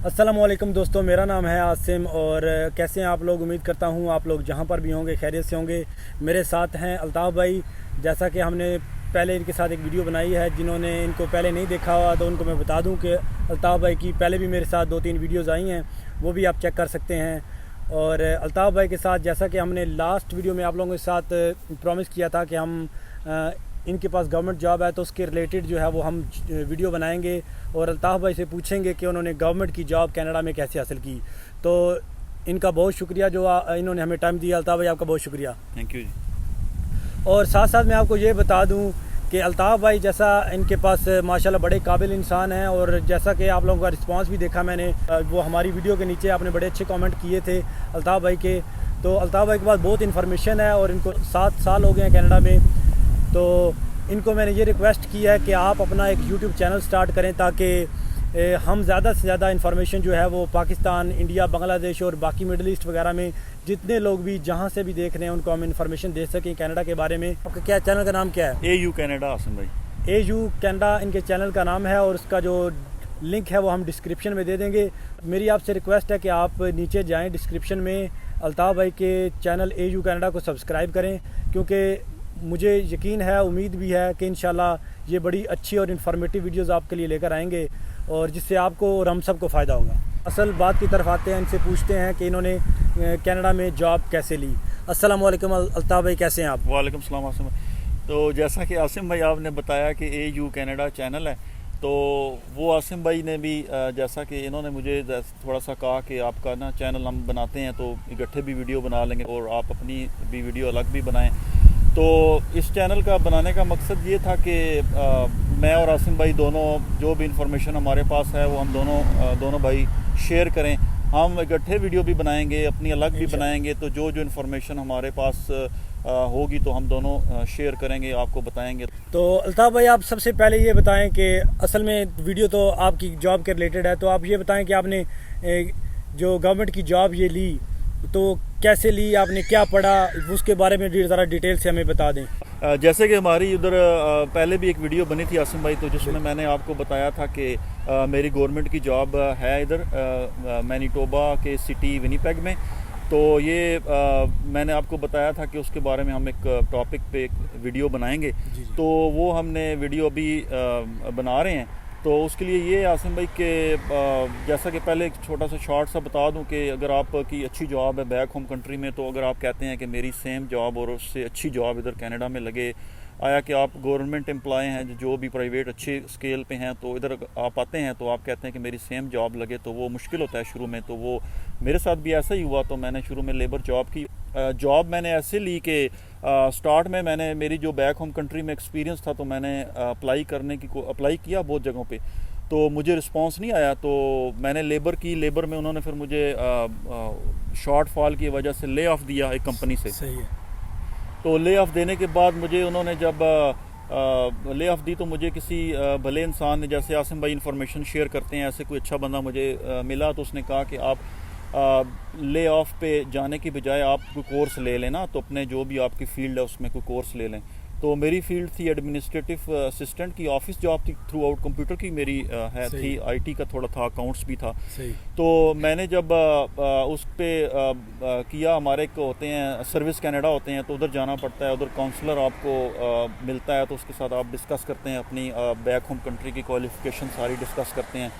अस्सलामुअलैकुम दोस्तों, मेरा नाम है आसिम और कैसे हैं आप लोग। उम्मीद करता हूँ आप लोग जहाँ पर भी होंगे खैरियत से होंगे। मेरे साथ हैं अल्ताफ़ भाई। जैसा कि हमने पहले इनके साथ एक वीडियो बनाई है, जिन्होंने इनको पहले नहीं देखा हुआ तो उनको मैं बता दूँ कि अल्ताफ़ भाई की पहले भी मेरे साथ 2-3 वीडियोज़ आई हैं, वो भी आप चेक कर सकते हैं। और अल्ताफ़ भाई के साथ जैसा कि हमने लास्ट वीडियो में आप लोगों के साथ प्रॉमिस किया था कि हम इनके पास गवर्नमेंट जॉब है तो उसके रिलेटेड जो है वो हम वीडियो बनाएंगे और अल्ताफ़ भाई से पूछेंगे कि उन्होंने गवर्नमेंट की जॉब कनाडा में कैसे हासिल की। तो इनका बहुत शुक्रिया जो इन्होंने हमें टाइम दिया। अल्ताफ़ भाई आपका बहुत शुक्रिया, थैंक यू जी। और साथ साथ मैं आपको ये बता दूं कि अल्ताफ़ भाई जैसा इनके पास माशाल्लाह बड़े काबिल इंसान हैं, और जैसा कि आप लोगों का रिस्पांस भी देखा मैंने, वो हमारी वीडियो के नीचे आपने बड़े अच्छे कमेंट किए थे अल्ताफ़ भाई के। तो अल्ताफ़ भाई के पास बहुत इन्फॉर्मेशन है और इनको 7 साल हो गए हैं कनाडा में। तो इनको मैंने ये रिक्वेस्ट की है कि आप अपना एक यूट्यूब चैनल स्टार्ट करें ताकि हम ज़्यादा से ज़्यादा इन्फॉर्मेशन जो है वो पाकिस्तान, इंडिया, बांग्लादेश और बाकी मिडल ईस्ट वगैरह में जितने लोग भी जहाँ से भी देख रहे हैं उनको हम इन्फॉर्मेशन दे सकें कनाडा के बारे में। आपका क्या चैनल का नाम क्या है? AU कनाडा आसिम भाई। AU कनाडा इनके चैनल का नाम है और उसका जो लिंक है वो हम डिस्क्रिप्शन में दे देंगे। मेरी आपसे रिक्वेस्ट है कि आप नीचे जाएँ, डिस्क्रिप्शन में अल्ताफ़ भाई के चैनल AU कनाडा को सब्सक्राइब करें, क्योंकि मुझे यकीन है, उम्मीद भी है कि इंशाल्लाह ये बड़ी अच्छी और इन्फॉर्मेटिव वीडियोस आपके लिए लेकर आएंगे और जिससे आपको और हम सबको फ़ायदा होगा। असल बात की तरफ आते हैं, इनसे पूछते हैं कि इन्होंने कनाडा में जॉब कैसे ली। अस्सलाम वालेकुम अल्ताफ़ भाई, कैसे हैं आप? वालेकुम सलाम आसिम भाई। तो जैसा कि आसिम भाई आपने बताया कि AU कनाडा चैनल है, तो वो आसिम भाई ने भी जैसा कि इन्होंने मुझे थोड़ा सा कहा कि आपका ना चैनल हम बनाते हैं तो इकट्ठे भी वीडियो बना लेंगे और आप अपनी भी वीडियो अलग भी बनाएं। तो इस चैनल का बनाने का मकसद ये था कि मैं और आसिम भाई दोनों जो भी इंफॉर्मेशन हमारे पास है वो हम दोनों भाई शेयर करें। हम इकट्ठे वीडियो भी बनाएंगे, अपनी अलग भी बनाएंगे, तो जो इंफॉर्मेशन हमारे पास होगी तो हम दोनों शेयर करेंगे, आपको बताएंगे। तो अल्ताफ़ भाई, आप सबसे पहले ये बताएं कि असल में वीडियो तो आपकी जॉब के रिलेटेड है, तो आप ये बताएं कि आपने जो गवर्नमेंट की जॉब ये ली तो कैसे ली, आपने क्या पढ़ा, उसके बारे में ज़रा डिटेल से हमें बता दें। जैसे कि हमारी उधर पहले भी एक वीडियो बनी थी आसिम भाई, तो जिसमें मैंने आपको बताया था कि मेरी गवर्नमेंट की जॉब है इधर मैनीटोबा के सिटी विनीपेग में। तो ये मैंने आपको बताया था कि उसके बारे में हम एक टॉपिक पे एक वीडियो बनाएंगे। तो वो हमने वीडियो अभी बना रहे हैं। तो उसके लिए ये आसिम भाई के जैसा कि पहले एक छोटा सा शॉर्ट सा बता दूं कि अगर आपकी अच्छी जॉब है बैक होम कंट्री में, तो अगर आप कहते हैं कि मेरी सेम जॉब और उससे अच्छी जॉब इधर कनाडा में लगे, आया कि आप गवर्नमेंट एम्प्लॉय हैं जो भी प्राइवेट अच्छे स्केल पे हैं, तो इधर आप आते हैं तो आप कहते हैं कि मेरी सेम जॉब लगे, तो वो मुश्किल होता है शुरू में। तो वो मेरे साथ भी ऐसा ही हुआ। तो मैंने शुरू में लेबर जॉब की। जॉब मैंने ऐसे ली कि स्टार्ट में मैंने मेरी जो बैक होम कंट्री में एक्सपीरियंस था तो मैंने अप्लाई किया बहुत जगहों पे, तो मुझे रिस्पांस नहीं आया। तो मैंने लेबर की, लेबर में उन्होंने फिर मुझे शॉर्ट फॉल की वजह से ले ऑफ दिया एक कंपनी से। सही है। तो ले ऑफ देने के बाद मुझे उन्होंने जब ले ऑफ दी तो मुझे किसी भले इंसान ने, जैसे आसिम भाई इंफॉर्मेशन शेयर करते हैं, ऐसे कोई अच्छा बंदा मुझे मिला, तो उसने कहा कि आप ले ऑफ पे जाने की बजाय आप कोई कोर्स ले लेना, तो अपने जो भी आपकी फील्ड है उसमें कोई कोर्स ले लें। तो मेरी फील्ड थी एडमिनिस्ट्रेटिव असिस्टेंट की, ऑफिस जॉब थी, थ्रू आउट कंप्यूटर की मेरी थी, IT का थोड़ा था, अकाउंट्स भी था। तो मैंने जब उस पर किया, हमारे को होते हैं सर्विस कनाडा होते हैं, तो उधर जाना पड़ता है, उधर काउंसलर आपको मिलता है, तो उसके साथ आप डिस्कस करते हैं अपनी बैक होम कंट्री की क्वालिफिकेशन सारी डिस्कस करते हैं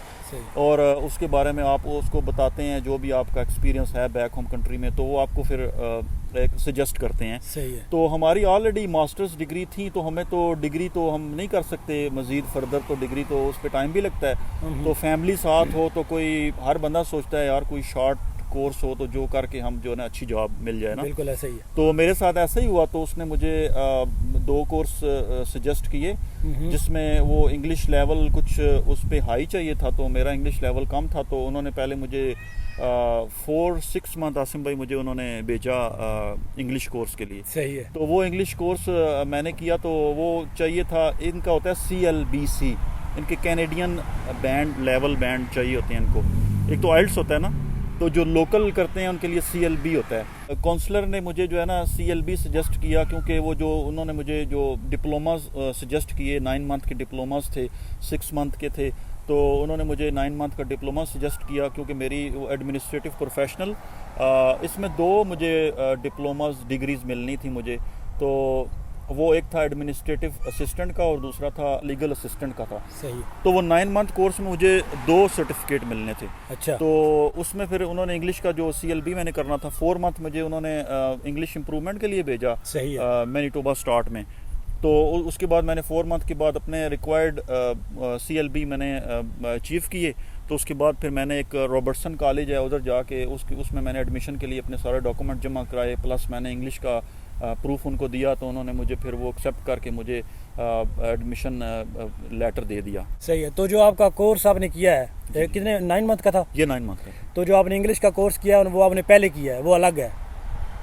और उसके बारे में आप उसको बताते हैं जो भी आपका एक्सपीरियंस है बैक होम कंट्री में, तो वो आपको फिर एक सजेस्ट करते हैं। सही है। तो हमारी ऑलरेडी मास्टर्स डिग्री थी, तो हमें तो डिग्री तो हम नहीं कर सकते मज़ीद फर्दर, तो डिग्री तो उस पर टाइम भी लगता है। तो फैमिली साथ हो तो कोई, हर बंदा सोचता है यार कोई शॉर्ट कोर्स हो तो जो करके हम जो है ना अच्छी जॉब मिल जाए ना। बिल्कुल ऐसा ही है। तो मेरे साथ ऐसा ही हुआ। तो उसने मुझे 2 कोर्स सजेस्ट किए, जिसमें वो इंग्लिश लेवल कुछ उस पर हाई चाहिए था, तो मेरा इंग्लिश लेवल कम था। तो उन्होंने पहले मुझे 4-6 मंथ आसिम भाई मुझे उन्होंने भेजा इंग्लिश कोर्स के लिए। सही है। तो वो इंग्लिश कोर्स मैंने किया। तो वो चाहिए था, इनका होता है CLBC, इनके कैनेडियन बैंड लेवल बैंड चाहिए होते हैं इनको। एक तो आइल्स होता है ना, तो जो लोकल करते हैं उनके लिए CLB होता है। काउंसलर ने मुझे जो है ना CLB सजेस्ट किया, क्योंकि वो जो उन्होंने मुझे जो डिप्लोमास सजेस्ट किए, 9 मंथ के डिप्लोमास थे, 6 मंथ के थे, तो उन्होंने मुझे 9 मंथ का डिप्लोमा सजेस्ट किया, क्योंकि मेरी वो एडमिनिस्ट्रेटिव प्रोफेशनल इसमें 2 मुझे डिप्लोमास डिग्रीज़ मिलनी थी मुझे। तो वो एक था एडमिनिस्ट्रेटिव असिस्टेंट का और दूसरा था लीगल असिस्टेंट का था। सही। तो वो 9 मंथ कोर्स में मुझे 2 सर्टिफिकेट मिलने थे। अच्छा। तो उसमें फिर उन्होंने इंग्लिश का जो CLB मैंने करना था 4 मंथ मुझे उन्होंने इंग्लिश इम्प्रूवमेंट के लिए भेजा। सही है। मैनीटोबा स्टार्ट में। तो उसके बाद मैंने 4 मंथ के बाद अपने रिक्वायर्ड CLB मैंने अचीव किए। तो उसके बाद फिर मैंने एक रॉबर्टसन कॉलेज है उधर जाके उसमें मैंने एडमिशन के लिए अपने सारे डॉक्यूमेंट जमा कराए, प्लस मैंने इंग्लिश का प्रूफ उनको दिया। तो उन्होंने मुझे फिर वो एक्सेप्ट करके मुझे एडमिशन लेटर दे दिया। सही है। तो जो आपका कोर्स आपने किया है कितने 9 मंथ का था? ये 9 मंथ का। तो जो आपने इंग्लिश का कोर्स किया है वो आपने पहले किया है, वो अलग है?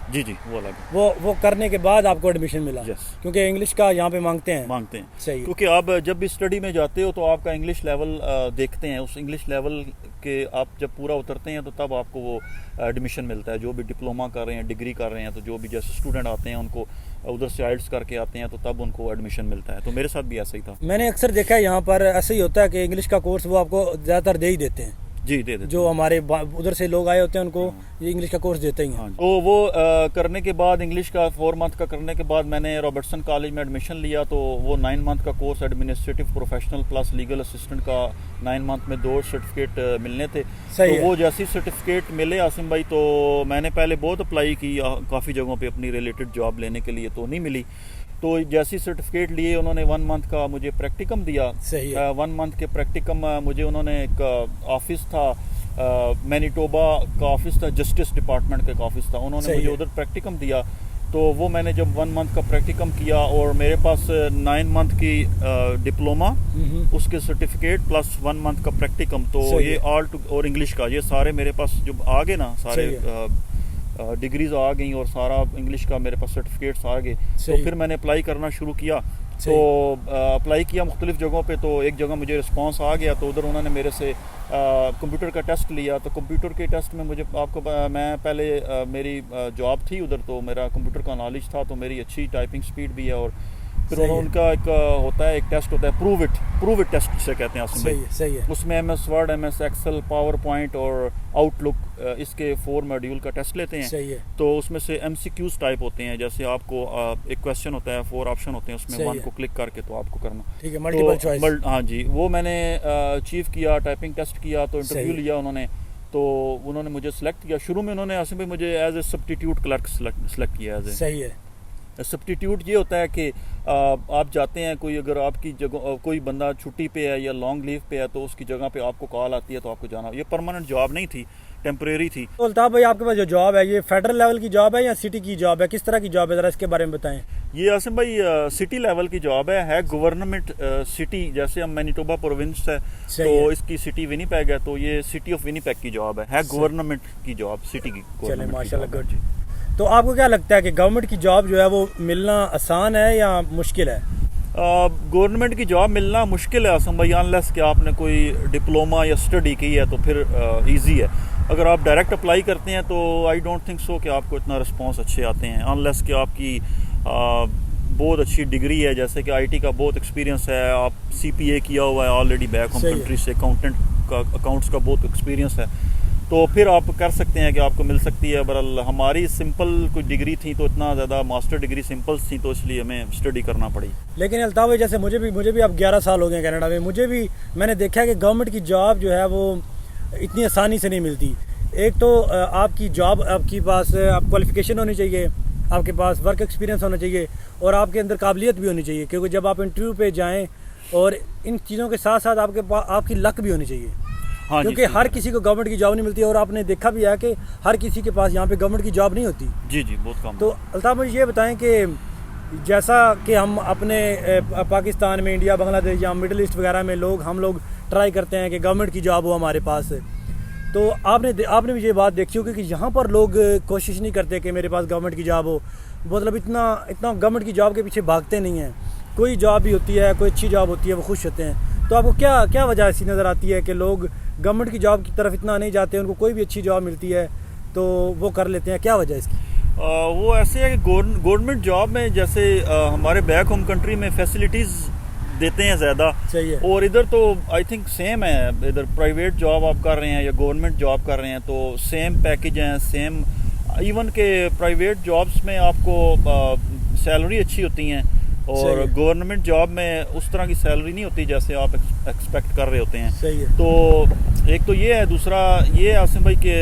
जी वो अलग है। वो करने के बाद आपको एडमिशन मिला? यस। क्योंकि इंग्लिश का यहाँ पे मांगते हैं। सही है। क्योंकि आप जब भी स्टडी में जाते हो तो आपका इंग्लिश लेवल देखते हैं, उस इंग्लिश लेवल के आप जब पूरा उतरते हैं तो तब आपको वो एडमिशन मिलता है। जो भी डिप्लोमा कर रहे हैं, डिग्री कर रहे हैं, तो जो भी जैसे स्टूडेंट आते हैं उनको उधर से आइल्स करके आते हैं तो तब उनको एडमिशन मिलता है। तो मेरे साथ भी ऐसा ही था। मैंने अक्सर देखा है यहाँ पर ऐसा ही होता है कि इंग्लिश का कोर्स वो आपको ज़्यादातर दे ही देते हैं। जी दे देते। जो हमारे उधर से लोग आए होते हैं उनको ये इंग्लिश का कोर्स देते ही हैं। तो वो करने के बाद इंग्लिश का 4 मंथ का करने के बाद मैंने रॉबर्टसन कॉलेज में एडमिशन लिया। तो वो 9 मंथ का course administrative professional plus legal assistant का 9 मंथ में 2 सर्टिफिकेट मिलने थे। तो वो जैसी सर्टिफिकेट मिले आसिम भाई, तो मैंने पहले बहुत अप्लाई की काफ़ी जगहों पर अपनी रिलेटेड जॉब लेने के लिए, तो नहीं मिली। तो जैसी सर्टिफिकेट लिए उन्होंने 1 मंथ का मुझे प्रैक्टिकम दिया। 1 मंथ के प्रैक्टिकम मुझे उन्होंने एक ऑफिस था मैनीटोबा का ऑफिस था, जस्टिस डिपार्टमेंट का एक ऑफिस था, उन्होंने मुझे उधर प्रैक्टिकम दिया। तो वो मैंने जब 1 मंथ का प्रैक्टिकम किया और मेरे पास 9 मंथ की डिप्लोमा, उसके सर्टिफिकेट प्लस 1 मंथ का प्रैक्टिकम, तो ये और इंग्लिश का ये सारे मेरे पास जब आ गए ना, सारे डिग्रीज आ गई और सारा इंग्लिश का मेरे पास सर्टिफिकेट्स आ गए। तो फिर मैंने अप्लाई करना शुरू किया। तो अप्लाई किया मुख्तलिफ जगहों पे। तो एक जगह मुझे रिस्पांस आ गया, तो उधर उन्होंने मेरे से कंप्यूटर का टेस्ट लिया। तो कंप्यूटर के टेस्ट में मुझे मैं पहले मेरी जॉब थी उधर, तो मेरा कंप्यूटर का नॉलेज था, तो मेरी अच्छी टाइपिंग स्पीड भी है। और फिर उनका एक होता है, एक टेस्ट होता है प्रूव इट टेस्ट जिसे कहते हैं। सही है। उसमें MS Word, MS Excel, PowerPoint और आउटलुक इसके 4 मॉड्यूल का टेस्ट लेते हैं। सही है। तो उसमें से MCQs टाइप होते हैं, जैसे आपको एक क्वेश्चन होता है, 4 ऑप्शन होते हैं, उसमें 1 को क्लिक करके तो आपको करना। ठीक है, मल्टीपल चॉइस। हाँ जी, वो मैंने अचीव किया, टाइपिंग टेस्ट किया, तो इंटरव्यू लिया उन्होंने। तो उन्होंने मुझे सिलेक्ट किया। शुरू में उन्होंने आसिम भाई मुझे as a substitute clerk select किया। सही है। सब्स्टिट्यूट ये होता है कि आप जाते हैं, कोई अगर आपकी जगह कोई बंदा छुट्टी पे है या लॉन्ग लीव पे है, तो उसकी जगह पे आपको कॉल आती है तो आपको जाना। ये परमानेंट जॉब नहीं थी, टेम्परेरी थी। तो अल्ताफ भाई, आपके पास जो जॉब है ये फेडरल लेवल की जॉब है या सिटी की जॉब है? किस तरह की जॉब है, जरा इसके बारे में बताएं। ये आसिम भाई सिटी लेवल की जॉब है गवर्नमेंट सिटी। जैसे हम मैनीटोबा प्रोविंस है तो इसकी सिटी विनीपेग है, तो ये सिटी ऑफ विनीपेग की जॉब है गवर्नमेंट की जॉब, सिटी की। चले माशाल्लाह, गुड। तो आपको क्या लगता है कि गवर्नमेंट की जॉब जो है वो मिलना आसान है या मुश्किल है? गवर्नमेंट की जॉब मिलना मुश्किल है आसम भाई, अनलेस कि आपने कोई डिप्लोमा या स्टडी की है तो फिर इजी है। अगर आप डायरेक्ट अप्लाई करते हैं तो आई डोंट थिंक सो कि आपको इतना रिस्पांस अच्छे आते हैं, अनलेस कि आपकी बहुत अच्छी डिग्री है, जैसे कि IT का बहुत एक्सपीरियंस है, आप CPA किया हुआ है ऑलरेडी बैक होम कंट्री से, अकाउंट्स का बहुत एक्सपीरियंस है, तो फिर आप कर सकते हैं कि आपको मिल सकती है। बहरहाल हमारी सिंपल कोई डिग्री थी, तो इतना ज़्यादा मास्टर डिग्री सिंपल थी, तो इसलिए हमें स्टडी करना पड़ी। लेकिन अल्ताफ भाई, जैसे मुझे भी अब 11 साल हो गए कनाडा में, मैंने देखा है कि गवर्नमेंट की जॉब जो है वो इतनी आसानी से नहीं मिलती। एक तो आपकी जॉब, आपके पास आप क्वालिफिकेशन होनी चाहिए, आपके पास वर्क एक्सपीरियंस होना चाहिए और आपके अंदर काबिलियत भी होनी चाहिए, क्योंकि जब आप इंटरव्यू पे जाएँ, और इन चीज़ों के साथ साथ आपकी लक भी होनी चाहिए। हाँ, क्योंकि हर किसी को गवर्नमेंट की जॉब नहीं मिलती, और आपने देखा भी है कि हर किसी के पास यहाँ पे गवर्नमेंट की जॉब नहीं होती। जी बहुत कम। तो अल्ताफ मुझे ये बताएं कि जैसा कि हम अपने पाकिस्तान में, इंडिया, बांग्लादेश या मिडिल ईस्ट वगैरह में हम लोग ट्राई करते हैं कि गवर्नमेंट की जॉब हो हमारे पास, तो आपने भी ये बात देखी होगी कि यहाँ पर लोग कोशिश नहीं करते कि मेरे पास गवर्नमेंट की जॉब हो, मतलब इतना गवर्नमेंट की जॉब के पीछे भागते नहीं हैं। कोई जॉब भी होती है, कोई अच्छी जॉब होती है, वो खुश होते हैं। तो आपको क्या वजह ऐसी नज़र आती है कि लोग गवर्नमेंट की जॉब की तरफ इतना नहीं जाते, उनको कोई भी अच्छी जॉब मिलती है तो वो कर लेते हैं? क्या वजह है इसकी? वो ऐसे है कि गवर्नमेंट जॉब में जैसे हमारे बैक होम कंट्री में फैसिलिटीज़ देते हैं ज़्यादा। सही है। और इधर तो आई थिंक सेम है, इधर प्राइवेट जॉब आप कर रहे हैं या गवर्नमेंट जॉब कर रहे हैं तो सेम पैकेज हैं, सेम इवन के प्राइवेट जॉब्स में आपको सैलरी अच्छी होती हैं और गवर्नमेंट जॉब में उस तरह की सैलरी नहीं होती जैसे आप एक्सपेक्ट कर रहे होते हैं। सही है। तो एक तो ये है, दूसरा ये है आसिम भाई के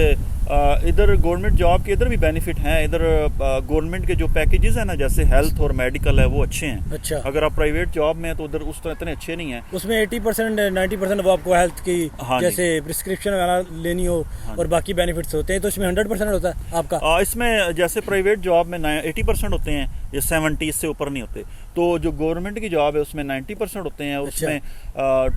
इधर गवर्नमेंट जॉब के इधर भी बेनिफिट हैं। इधर गवर्नमेंट के जो पैकेजेस हैं ना, जैसे हेल्थ और मेडिकल है, वो अच्छे हैं। अच्छा। अगर आप प्राइवेट जॉब में हैं तो उधर उस तरह इतने अच्छे नहीं हैं। उसमें 80% 90% वो आपको हेल्थ की जैसे प्रिस्क्रिप्शन वगैरह लेनी हो और बाकी बेनिफिट्स होते हैं, तो इसमें 100% होता है आपका। इसमें जैसे प्राइवेट जॉब में 80% होते हैं, ये 70 इससे ऊपर नहीं होते। तो जो गवर्नमेंट की जॉब है उसमें 90% होते हैं। उसमें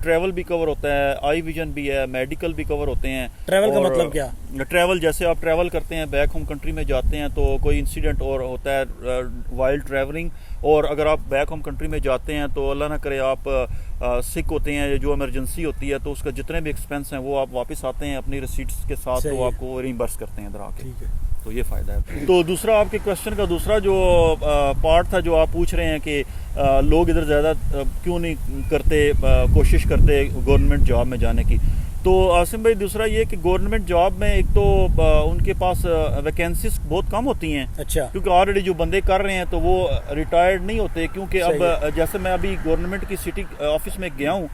ट्रैवल भी कवर होता है, आई विजन भी है, मेडिकल भी कवर होते हैं। ट्रैवल का मतलब क्या? ट्रैवल जैसे आप ट्रैवल करते हैं, बैक होम कंट्री में जाते हैं तो कोई इंसिडेंट और होता है वाइल्ड ट्रैवलिंग, और अगर आप बैक होम कंट्री में जाते हैं तो अल्लाह ना करे आप सिक होते हैं, जो इमरजेंसी होती है, तो उसका जितने भी एक्सपेंस हैं वो आप वापस आते हैं अपनी रिसीट्स के साथ, तो आपको रिइंबर्स करते हैं इधर आके। ठीक है। तो ये फ़ायदा है। तो दूसरा आपके क्वेश्चन का दूसरा जो पार्ट था जो आप पूछ रहे हैं कि लोग इधर ज़्यादा क्यों नहीं करते, कोशिश करते गवर्नमेंट जॉब में जाने की। तो आसिम भाई दूसरा ये कि गवर्नमेंट जॉब में एक तो उनके पास वैकेंसीज बहुत कम होती हैं। अच्छा। क्योंकि ऑलरेडी जो बंदे कर रहे हैं तो वो रिटायर्ड नहीं होते, क्योंकि अब जैसे मैं अभी गवर्नमेंट की सिटी ऑफिस में गया हूँ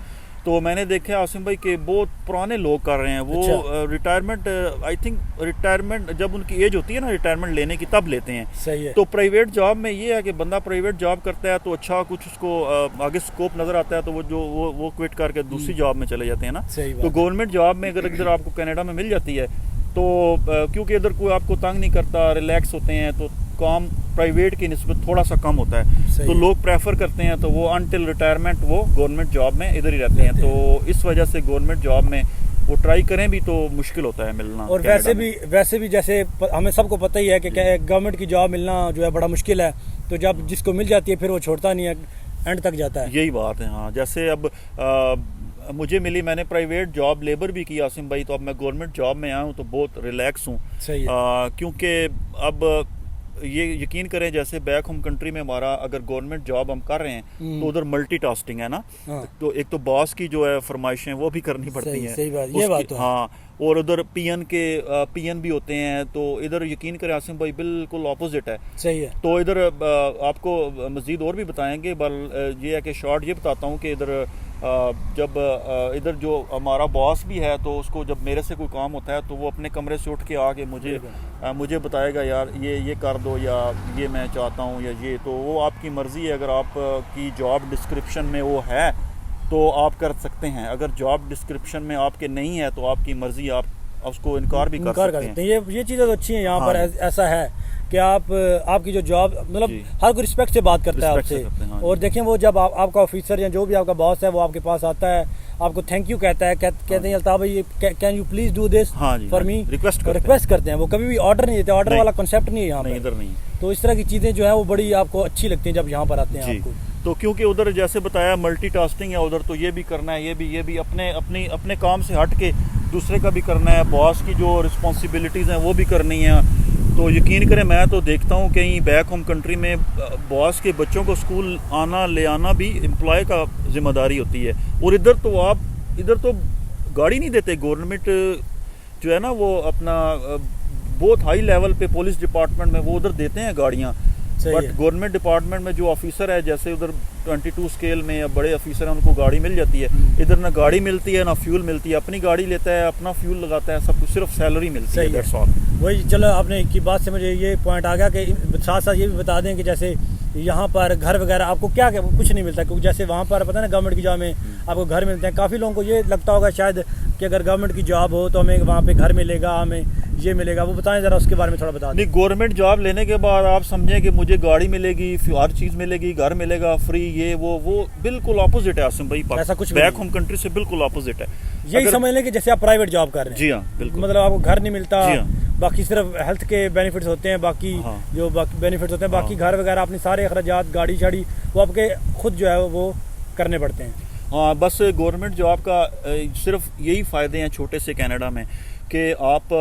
तो मैंने देखा आसिम भाई के बहुत पुराने लोग कर रहे हैं वो। अच्छा। रिटायरमेंट आई थिंक रिटायरमेंट जब उनकी एज होती है ना रिटायरमेंट लेने की तब लेते हैं। सही है। तो प्राइवेट जॉब में ये है कि बंदा प्राइवेट जॉब करता है तो अच्छा कुछ उसको आगे स्कोप नजर आता है तो वो क्विट करके दूसरी जॉब में चले जाते हैं ना। सही बात। तो गवर्नमेंट जॉब में अगर इधर आपको कनाडा में मिल जाती है तो क्योंकि इधर कोई आपको तंग नहीं करता, रिलैक्स होते हैं, तो काम प्राइवेट की निस्बत थोड़ा सा कम होता है, तो लोग प्रेफर करते हैं तो वो अनटिल रिटायरमेंट वो गवर्नमेंट जॉब में इधर ही रहते हैं। तो इस वजह से गवर्नमेंट जॉब में वो ट्राई करें भी तो मुश्किल होता है मिलना। और वैसे भी जैसे हमें सबको पता ही है कि गवर्नमेंट की जॉब मिलना जो है बड़ा मुश्किल है, तो जब जिसको मिल जाती है फिर वो छोड़ता नहीं है, एंड तक जाता है। यही बात है। हाँ, जैसे अब मुझे मिली, मैंने प्राइवेट जॉब लेबर भी की आसिम भाई, तो अब मैं गवर्नमेंट जॉब में आया हूँ तो बहुत रिलैक्स हूँ। सही है। क्योंकि अब ये यकीन करें जैसे बैक होम कंट्री में हमारा अगर गवर्नमेंट जॉब हम कर रहे हैं तो उधर मल्टीटास्किंग है ना। हाँ। तो एक तो बॉस की जो है फरमाइशें वो भी करनी पड़ती हैं। सही बात, ये बात तो है। हाँ, और उधर पीएन भी होते हैं, तो इधर यकीन करें आसिम भाई बिल्कुल ऑपोजिट है। सही है। तो इधर आपको मजीद और भी बताएंगे, बल ये है कि शॉर्ट ये बताता हूँ कि इधर जब इधर जो हमारा बॉस भी है तो उसको जब मेरे से कोई काम होता है तो वो अपने कमरे से उठ के आके मुझे बताएगा यार ये कर दो या ये मैं चाहता हूँ या ये, तो वो आपकी मर्ज़ी है। अगर आपकी जॉब डिस्क्रिप्शन में वो है तो आप कर सकते हैं, अगर जॉब डिस्क्रिप्शन में आपके नहीं है तो आपकी मर्ज़ी, आप उसको इनकार भी कर सकते हैं। ये चीज़ें तो अच्छी हैं यहाँ पर। ऐसा है कि आपकी जो जॉब मतलब हर कोई रिस्पेक्ट से बात करता है आपसे। और देखें वो जब आपका ऑफिसर या जो भी आपका बॉस है वो आपके पास आता है, आपको थैंक यू कहता है, कहते हैं अल्ताफ भाई can you please do this for me, request करते हैं। वो कभी भी ऑर्डर नहीं देते, ऑर्डर वाला कॉन्सेप्ट नहीं है यहाँ पर, इधर नहीं। तो इस तरह की चीज़ें जो है वो बड़ी आपको अच्छी लगती हैं जब यहाँ पर आते हैं आपको। तो क्योंकि उधर जैसे बताया मल्टीटास्किंग है, उधर तो ये भी करना है, ये भी अपने काम से हट के दूसरे का भी करना है, बॉस की जो रिस्पॉन्सिबिलिटीज़ हैं वो भी करनी है। तो यकीन करें मैं तो देखता हूँ कहीं बैक होम कंट्री में बॉस के बच्चों को स्कूल आना ले आना भी एम्प्लॉय का जिम्मेदारी होती है, और इधर तो गाड़ी नहीं देते। गवर्नमेंट जो है ना वो अपना बहुत हाई लेवल पे पुलिस डिपार्टमेंट में वो उधर देते हैं गाड़ियाँ, बट गवर्नमेंट डिपार्टमेंट में जो ऑफिसर है जैसे उधर 22 स्केल में या बड़े ऑफिसर हैं उनको गाड़ी मिल जाती है, इधर ना गाड़ी मिलती है ना फ्यूल मिलती है। अपनी गाड़ी लेता है, अपना फ्यूल लगाता है, सब कुछ सिर्फ सैलरी मिलती है, दैट्स ऑल। वही चलो आपने की बात से मुझे ये पॉइंट आ गया कि साथ साथ ये भी बता दें कि जैसे यहाँ पर घर वगैरह आपको क्या कुछ नहीं मिलता, क्योंकि जैसे वहाँ पर पता है ना गवर्नमेंट की जॉब में आपको घर मिलते हैं। काफ़ी लोगों को ये लगता होगा शायद कि अगर गवर्नमेंट की जॉब हो तो हमें वहाँ पे घर मिलेगा, हमें ये मिलेगा, वो बताएं ज़रा उसके बारे में थोड़ा बता दें। नहीं, गवर्नमेंट जॉब लेने के बाद आप समझें कि मुझे गाड़ी मिलेगी, हर चीज़ मिलेगी, घर मिलेगा फ्री, ये वो बिल्कुल ऑपोजिट है आसिम भाई। ऐसा कुछ बैक होम कंट्री से बिल्कुल ऑपोजिट है। यही समझ लें कि जैसे आप प्राइवेट जॉब कर रहे हैं। जी हाँ, बिल्कुल। मतलब आपको घर नहीं मिलता, जी हाँ। बाकी सिर्फ हेल्थ के बेनिफिट्स होते हैं, बाकी जो बाकी बेनिफिट्स होते हैं, बाकी घर वगैरह अपने सारे अखराजात गाड़ी शाड़ी वो आपके खुद जो है वो करने पड़ते हैं। हाँ, बस गवर्नमेंट जॉब का सिर्फ यही फ़ायदे हैं छोटे से कनाडा में कि आप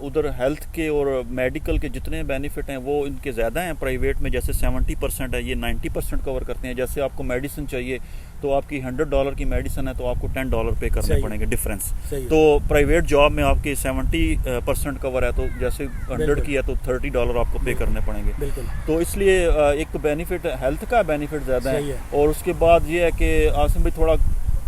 उधर हेल्थ के और मेडिकल के जितने बेनिफिट हैं वो इनके ज़्यादा हैं प्राइवेट में। जैसे 70% है, ये 90% कवर करते हैं। जैसे आपको मेडिसिन चाहिए तो आपकी $100 की मेडिसिन है तो आपको $10 पे करने पड़ेंगे डिफरेंस। तो प्राइवेट जॉब में आपके 70% कवर है, तो जैसे 100 की है तो $30 आपको पे करने पड़ेंगे। तो इसलिए एक बेनिफिट हेल्थ का बेनिफिट ज़्यादा है। और उसके बाद ये है कि आसिम भाई थोड़ा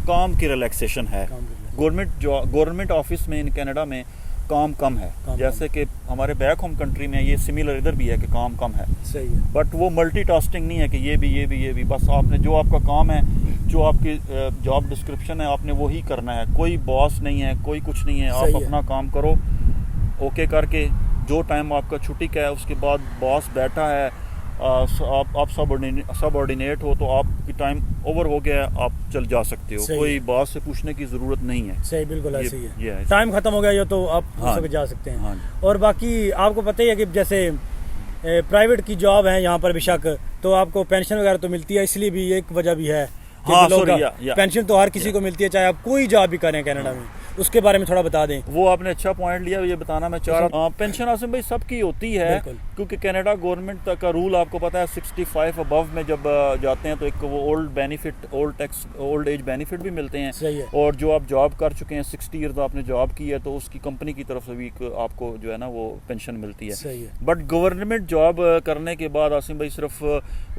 काम की रिलैक्सेशन है। गवर्नमेंट ऑफिस में इन कनाडा में काम कम है। जैसे कि हमारे बैक होम कंट्री में ये सिमिलर इधर भी है कि काम कम है। सही है। बट वो मल्टीटास्किंग नहीं है कि ये भी बस आपने जो आपका काम है, जो आपकी जॉब डिस्क्रिप्शन है, आपने वही करना है। कोई बॉस नहीं है, कोई कुछ नहीं है। आप अपना काम करो ओके करके, जो टाइम आपका छुट्टी का है उसके बाद बॉस बैठा है, आप सबऑर्डिनेट हो तो आपकी टाइम ओवर हो गया है, आप चल जा सकते हो। कोई बॉस से पूछने की जरूरत नहीं है। सही, बिल्कुल ऐसे ही है। टाइम खत्म हो गया ये तो आप जा सकते हैं। हाँ। और बाकी आपको पता ही है कि जैसे प्राइवेट की जॉब है यहाँ पर बेशक, तो आपको पेंशन वगैरह तो मिलती है, इसलिए भी एक वजह भी है कि पेंशन तो हर किसी को मिलती है, चाहे आप कोई जॉब भी करें कनाडा में। उसके बारे में थोड़ा बता दें। वो आपने अच्छा पॉइंट लिया, ये बताना मैं चाह रहा हूँ। पेंशन आसिम भाई सबकी होती है, क्योंकि कनाडा गवर्नमेंट का रूल आपको पता है 65 अबव में जब जाते हैं तो एक वो ओल्ड एज बेनिफिट भी मिलते हैं। सही है। और जो आप जॉब कर चुके हैं 60 ईयर्स आपने जॉब की है तो उसकी कंपनी की तरफ से भी आपको जो है ना वो पेंशन मिलती है। सही है। बट गवर्नमेंट जॉब करने के बाद आसिम भाई सिर्फ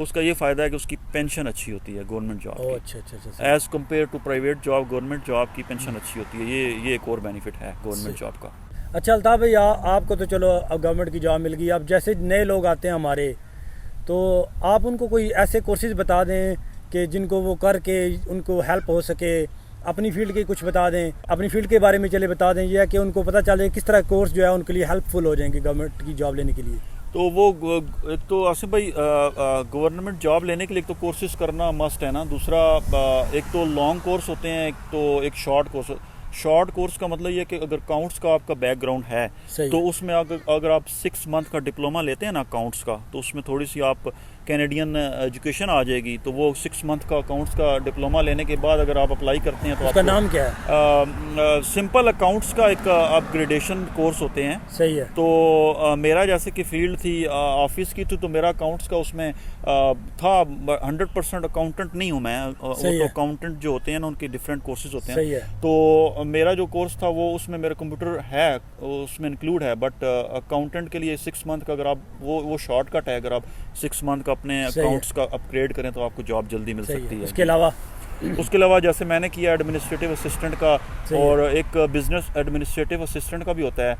उसका ये फायदा है कि उसकी पेंशन अच्छी होती है गवर्नमेंट जॉब की। अच्छा। As compare to private job, government job की पेंशन अच्छी होती है। ये एक और बेनिफिट है गवर्नमेंट जॉब का। अच्छा अल्ताफ भाई, आपको तो चलो अब गवर्नमेंट की जॉब मिल गई। अब जैसे नए लोग आते हैं हमारे, तो आप उनको कोई ऐसे कोर्सेज बता दें कि जिनको वो करके उनको हेल्प हो सके। अपनी फील्ड के कुछ बता दें, अपनी फील्ड के बारे में चले बता दें, यह कि उनको पता चले किस तरह कोर्स जो है उनके लिए हेल्पफुल हो जाएंगे गवर्नमेंट की जॉब लेने के लिए। तो वो एक तो आसिफ भाई गवर्नमेंट जॉब लेने के लिए एक तो कोर्सेज करना मस्ट है ना। दूसरा एक तो लॉन्ग कोर्स होते हैं, एक तो एक शॉर्ट कोर्स। शॉर्ट कोर्स का मतलब ये कि अगर अकाउंट्स का आपका बैकग्राउंड है तो उसमें अगर आप 6 मंथ का डिप्लोमा लेते हैं ना अकाउंट्स का, तो उसमें थोड़ी सी आप कैनेडियन एजुकेशन आ जाएगी। तो वो 6 मंथ का अकाउंट्स का डिप्लोमा लेने के बाद अगर आप अप्लाई करते हैं तो उसका नाम क्या है? सिंपल अकाउंट्स का एक अपग्रेडेशन कोर्स होते हैं। सही है। तो मेरा जैसे कि फील्ड थी ऑफिस की थी, तो मेरा अकाउंट्स का उसमें था 100% अकाउंटेंट नहीं हूँ मैं। वो तो अकाउंटेंट जो होते हैं ना उनके डिफरेंट कोर्सेज होते हैं। सही है। तो मेरा जो कोर्स था वो उसमें मेरा कंप्यूटर है उसमें इंक्लूड है। बट अकाउंटेंट के लिए 6 मंथ का अगर आप वो शॉर्टकट है, अगर आप 6 मंथ का अपने अकाउंट्स का अपग्रेड करें तो आपको जॉब जल्दी मिल सकती है। उसके अलावा जैसे मैंने किया एडमिनिस्ट्रेटिव असिस्टेंट का, और एक बिजनेस एडमिनिस्ट्रेटिव असिस्टेंट का भी होता है।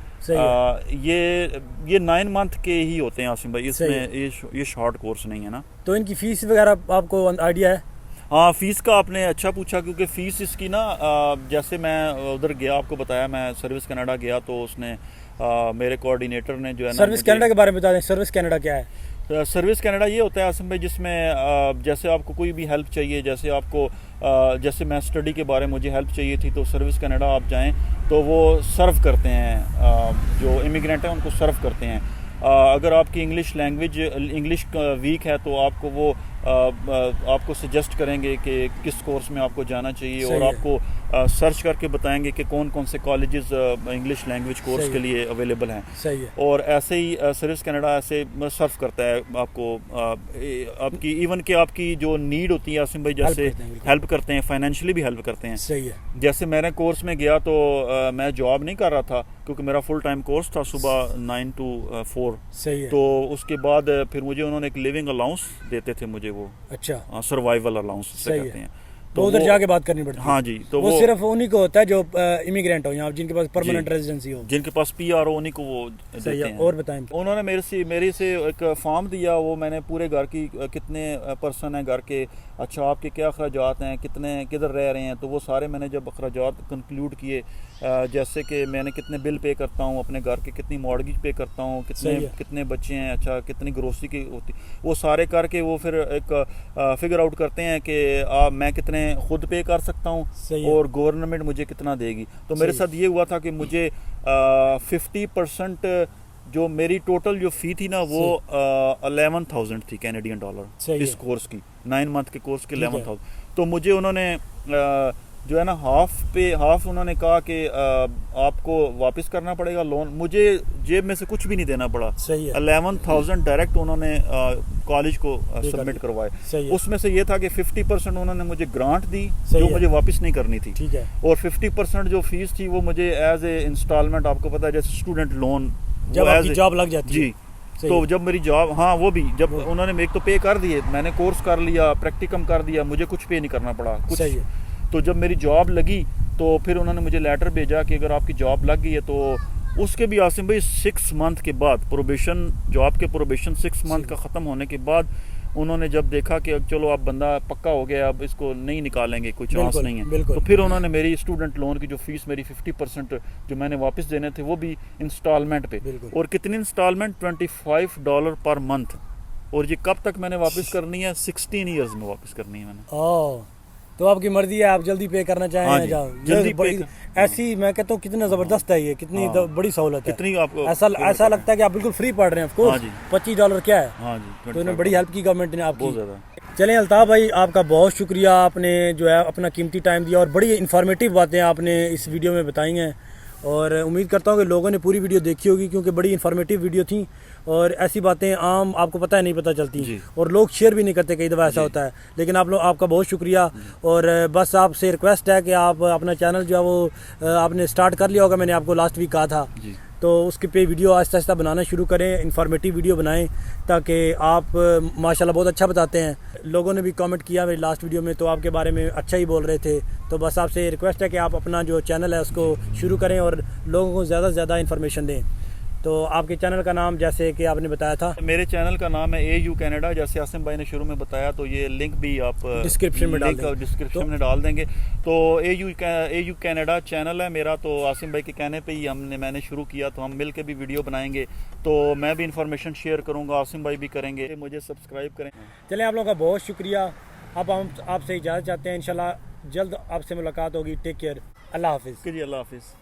ये 9 मंथ के ही होते हैं आसिम भाई, इसमें ये शॉर्ट कोर्स नहीं है ना। तो इनकी फीस वगैरह आपको आइडिया है? हाँ, फीस का आपने अच्छा पूछा, क्योंकि फीस इसकी ना जैसे मैं उधर गया, आपको बताया मैं सर्विस कनाडा गया, तो उसने मेरे कोऑर्डिनेटर ने जो है ना। सर्विस कनाडा के बारे में बता दें, सर्विस कनाडा क्या है? सर्विस कनाडा ये होता है आसिम भाई जिसमें जैसे आपको कोई भी हेल्प चाहिए, जैसे आपको जैसे मैं स्टडी के बारे में मुझे हेल्प चाहिए थी, तो सर्विस कनाडा आप जाएं तो वो सर्व करते हैं, जो इमिग्रेंट हैं उनको सर्व करते हैं। अगर आपकी इंग्लिश वीक है तो आपको वो आपको सजेस्ट करेंगे कि किस कोर्स में आपको जाना चाहिए, और आपको सर्च करके बताएंगे कि कौन कौन से कॉलेजेस इंग्लिश लैंग्वेज कोर्स के लिए अवेलेबल हैं। सही है। और ऐसे ही सर्विस कनाडा ऐसे सर्व करता है आपको आपकी इवन कि आपकी जो नीड होती है आसिम भाई, जैसे हेल्प करते हैं, फाइनेंशियली भी हेल्प करते हैं। सही है। जैसे मैंने कोर्स में गया तो मैं जॉब नहीं कर रहा था, क्योंकि मेरा फुल टाइम कोर्स था सुबह 9 to 4। सही है। तो उसके बाद फिर मुझे उन्होंने एक लिविंग अलाउंस देते थे मुझे, वो अच्छा सर्वाइवल अलाउंस से कहते हैं। तो उधर जाके बात करनी पड़ती है। हाँ जी। तो वो सिर्फ उन्हीं को होता है जो इमिग्रेंट हो यहाँ, जिनके पास परमानेंट रेजिडेंसी हो, जिनके पास PR हो, उन्हीं को वो देते हैं। और बताएं। उन्होंने मेरे से एक फॉर्म दिया, वो मैंने पूरे घर की कितने पर्सन हैं घर के, अच्छा आपके क्या अखराजात हैं, किधर रह रहे हैं, तो वो सारे मैंने जब अखराजात कंक्लूड किए, जैसे कि मैंने कितने बिल पे करता हूँ अपने घर के, कितनी मॉर्गेज पे करता हूँ, कितने बच्चे हैं, अच्छा कितनी ग्रोसरी की होती, वो सारे करके वो फिर एक फिगर आउट करते हैं कि मैं कितने खुद पे कर सकता हूँ और गवर्नमेंट मुझे कितना देगी। तो मेरे साथ ये हुआ था कि मुझे 50% जो मेरी टोटल जो फ़ी थी ना वो 11,000 थी कैनेडियन डॉलर इस कोर्स की, 9 मंथ के कोर्स की 11,000। तो मुझे उन्होंने जो है ना हाफ उन्होंने कहा कि आपको वापस करना पड़ेगा लोन। मुझे जेब में से कुछ भी नहीं देना पड़ा। सही है। 11,000 डायरेक्ट उन्होंने कॉलेज को सबमिट करवाए। सही है। उसमें से ये था कि 50% उन्होंने मुझे ग्रांट दी सही जो है। मुझे वापस नहीं करनी थी। ठीक है। और 50% जो फीस थी वो मुझे एज ए इंस्टॉलमेंट, आपको पता है जैसे स्टूडेंट लोन, जब आपकी जॉब लग जाती है। जी। तो जब मेरी जॉब, हाँ वो भी जब उन्होंने एक तो पे कर दिए, मैंने कोर्स कर लिया, प्रैक्टिकम कर दिया, मुझे कुछ पे नहीं करना पड़ा कुछ। सही है। तो जब मेरी जॉब लगी तो फिर उन्होंने मुझे लेटर भेजा कि अगर आपकी जॉब लग गई है तो उसके भी आसिम भाई 6 मंथ के बाद प्रोबेशन, जॉब के प्रोबेशन 6 मंथ का ख़त्म होने के बाद उन्होंने जब देखा कि अब चलो अब बंदा पक्का हो गया, अब इसको नहीं निकालेंगे, कोई चांस नहीं है, तो फिर उन्होंने मेरी स्टूडेंट लोन की जो फीस मेरी 50% जो मैंने वापस देने थे वो भी इंस्टॉलमेंट पे। और कितनी इंस्टॉलमेंट? $25 per month. और ये कब तक मैंने वापस करनी है? 16 ईयर्स में वापस करनी है मैंने। तो आपकी मर्जी है, आप जल्दी पे करना चाहें या जाओ जल्दी। ऐसी मैं कहता हूँ कितना जबरदस्त है ये, कितनी बड़ी सहूलत है। कितनी आपको ऐसा लगता है कि आप बिल्कुल फ्री पढ़ रहे हैं। ऑफ कोर्स $25 क्या है। हाँ जी, तो इन्होंने बड़ी हेल्प की गवर्नमेंट ने आपकी। बहुत ज़्यादा। चलें अल्ताफ़ भाई, आपका बहुत शुक्रिया, आपने जो है अपना कीमती टाइम दिया और बड़ी इन्फॉर्मेटिव बातें आपने इस वीडियो में बताई हैं। और उम्मीद करता हूँ कि लोगों ने पूरी वीडियो देखी होगी क्योंकि बड़ी इन्फॉर्मेटिव वीडियो थी और ऐसी बातें आम आपको पता है नहीं पता चलती और लोग शेयर भी नहीं करते, कई दफ़ा ऐसा होता है। लेकिन आप लोग, आपका बहुत शुक्रिया। और बस आपसे रिक्वेस्ट है कि आप अपना चैनल जो है वो आपने स्टार्ट कर लिया होगा, मैंने आपको लास्ट वीक कहा था, तो उसके पे वीडियो आहिस्ता आहिस्ता बनाना शुरू करें, इन्फॉर्मेटिव वीडियो बनाएं ताकि आप माशाल्लाह बहुत अच्छा बताते हैं। लोगों ने भी कमेंट किया मेरी लास्ट वीडियो में, तो आपके बारे में अच्छा ही बोल रहे थे। तो बस आपसे रिक्वेस्ट है कि आप अपना जो चैनल है उसको शुरू करें और लोगों को ज़्यादा से ज़्यादा इन्फॉर्मेशन दें। तो आपके चैनल का नाम जैसे कि आपने बताया था, मेरे चैनल का नाम है AU कैनेडा, जैसे आसिम भाई ने शुरू में बताया, तो ये लिंक भी आप डिस्क्रिप्शन में डाल देंगे। तो AU कैनेडा चैनल है मेरा। तो आसिम भाई के कहने पे ही मैंने शुरू किया, तो हम मिल के भी वीडियो बनाएंगे, तो मैं भी इंफॉर्मेशन शेयर करूँगा, आसिम भाई भी करेंगे। मुझे सब्सक्राइब करें। चलें, आप लोगों का बहुत शुक्रिया। अब हम आपसे इजाज़त चाहते हैं, इंशाल्लाह जल्द आपसे मुलाकात होगी। टेक केयर, अल्लाह हाफिज़। अल्लाह हाफिज़।